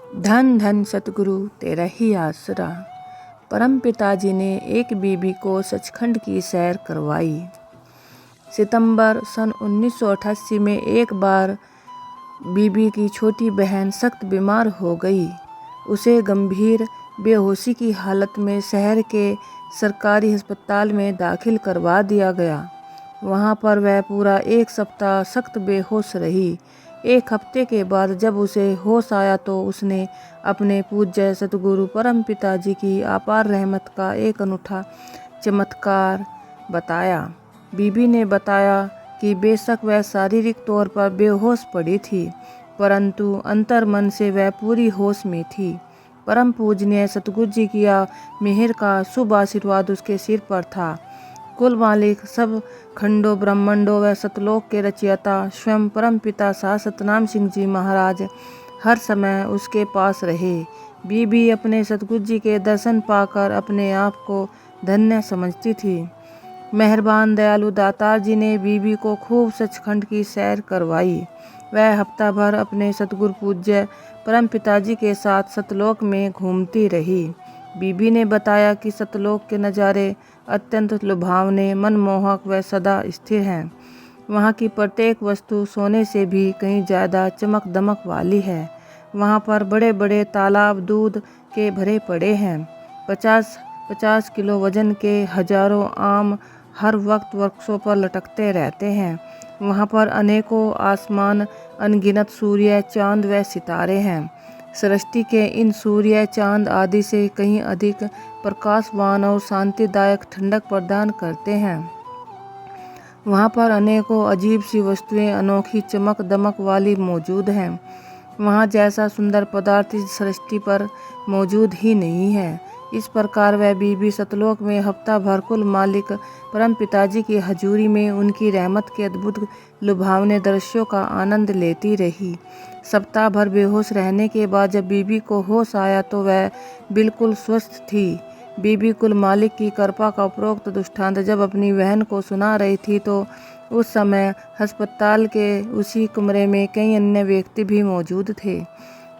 धन धन सतगुरु तेरा ही आसरा। परम पिताजी ने एक बीबी को सचखंड की सैर करवाई। सितंबर सन 1988 में एक बार बीबी की छोटी बहन सख्त बीमार हो गई। उसे गंभीर बेहोशी की हालत में शहर के सरकारी अस्पताल में दाखिल करवा दिया गया। वहाँ पर वह पूरा एक सप्ताह सख्त बेहोश रही। एक हफ्ते के बाद जब उसे होश आया तो उसने अपने पूज्य सतगुरु परम पिताजी की अपार रहमत का एक अनूठा चमत्कार बताया। बीबी ने बताया कि बेशक वह शारीरिक तौर पर बेहोश पड़ी थी, परंतु अंतर मन से वह पूरी होश में थी। परम पूजनीय सतगुरु जी की मेहर का शुभ आशीर्वाद उसके सिर पर था। कुल मालिक सब खंडों ब्रह्मांडों व सतलोक के रचयिता स्वयं परम पिता शाह सतनाम सिंह जी महाराज हर समय उसके पास रहे। बीबी अपने सतगुरु जी के दर्शन पाकर अपने आप को धन्य समझती थी। मेहरबान दयालु दातार जी ने बीबी को खूब सचखंड की सैर करवाई। वह हफ्ता भर अपने सतगुरु पूज्य परम पिताजी के साथ सतलोक में घूमती रही। बीबी ने बताया कि सतलोक के नज़ारे अत्यंत लुभावने, मनमोहक व सदा स्थिर हैं। वहाँ की प्रत्येक वस्तु सोने से भी कहीं ज़्यादा चमक दमक वाली है। वहाँ पर बड़े बड़े तालाब दूध के भरे पड़े हैं। 50-50 किलो वजन के हजारों आम हर वक्त वृक्षों पर लटकते रहते हैं। वहाँ पर अनेकों आसमान, अनगिनत सूर्य, चांद व सितारे हैं। सृष्टि के इन सूर्य, चांद आदि से कहीं अधिक प्रकाशवान और शांतिदायक ठंडक प्रदान करते हैं। वहाँ पर अनेकों अजीब सी वस्तुएं अनोखी चमक दमक वाली मौजूद हैं। वहाँ जैसा सुंदर पदार्थ इस सृष्टि पर मौजूद ही नहीं है। इस प्रकार वह बीबी सतलोक में हफ्ता भर कुल मालिक परम पिताजी की हजूरी में उनकी रहमत के अद्भुत लुभावने दृश्यों का आनंद लेती रही। सप्ताह भर बेहोश रहने के बाद जब बीबी को होश आया तो वह बिल्कुल स्वस्थ थी। बीबी कुल मालिक की कृपा का उपरोक्त दृष्टांत जब अपनी बहन को सुना रही थी तो उस समय अस्पताल के उसी कमरे में कई अन्य व्यक्ति भी मौजूद थे।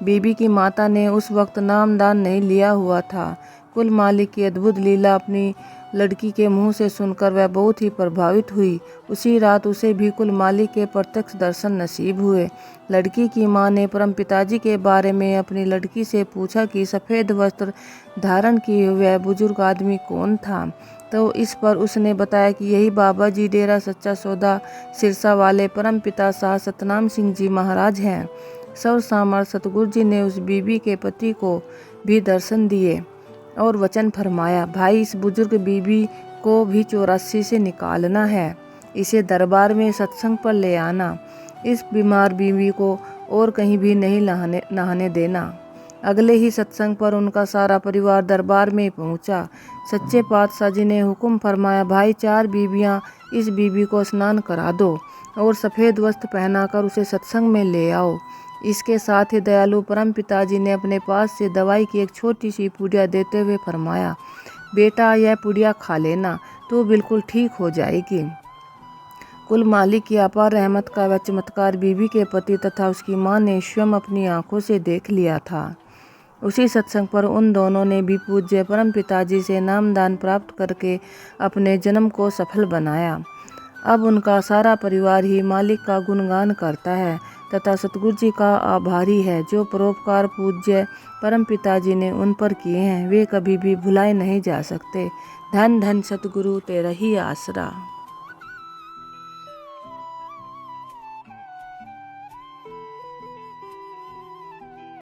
बीबी की माता ने उस वक्त नामदान नहीं लिया हुआ था। कुल मालिक की अद्भुत लीला अपनी लड़की के मुंह से सुनकर वह बहुत ही प्रभावित हुई। उसी रात उसे भी कुल मालिक के प्रत्यक्ष दर्शन नसीब हुए। लड़की की मां ने परम पिताजी के बारे में अपनी लड़की से पूछा कि सफ़ेद वस्त्र धारण किए हुए बुजुर्ग आदमी कौन था, तो इस पर उसने बताया कि यही बाबा जी डेरा सच्चा सौदा सिरसा वाले परम पिता शाह सतनाम सिंह जी महाराज हैं। सर्व सामर्थ सतगुरु जी ने उस बीबी के पति को भी दर्शन दिए और वचन फरमाया, भाई इस बुजुर्ग बीबी को भी 84 से निकालना है, इसे दरबार में सत्संग पर ले आना, इस बीमार बीवी को और कहीं भी नहीं नहाने देना। अगले ही सत्संग पर उनका सारा परिवार दरबार में पहुंचा। सच्चे पातशाह जी ने हुक्म फरमाया, भाई 4 बीबियां इस बीबी को स्नान करा दो और सफ़ेद वस्त्र पहनाकर उसे सत्संग में ले आओ। इसके साथ ही दयालु परम पिताजी ने अपने पास से दवाई की एक छोटी सी पुड़िया देते हुए फरमाया, बेटा यह पुड़िया खा लेना तो बिल्कुल ठीक हो जाएगी। कुल मालिक की अपार रहमत का वह चमत्कार बीबी के पति तथा उसकी मां ने स्वयं अपनी आंखों से देख लिया था। उसी सत्संग पर उन दोनों ने भी पूज्य परम पिताजी से नामदान प्राप्त करके अपने जन्म को सफल बनाया। अब उनका सारा परिवार ही मालिक का गुणगान करता है तथा सतगुरु जी का आभारी है। जो परोपकार पूज्य परम पिताजी ने उन पर किए हैं वे कभी भी भुलाए नहीं जा सकते। धन धन सतगुरु तेरा ही आसरा।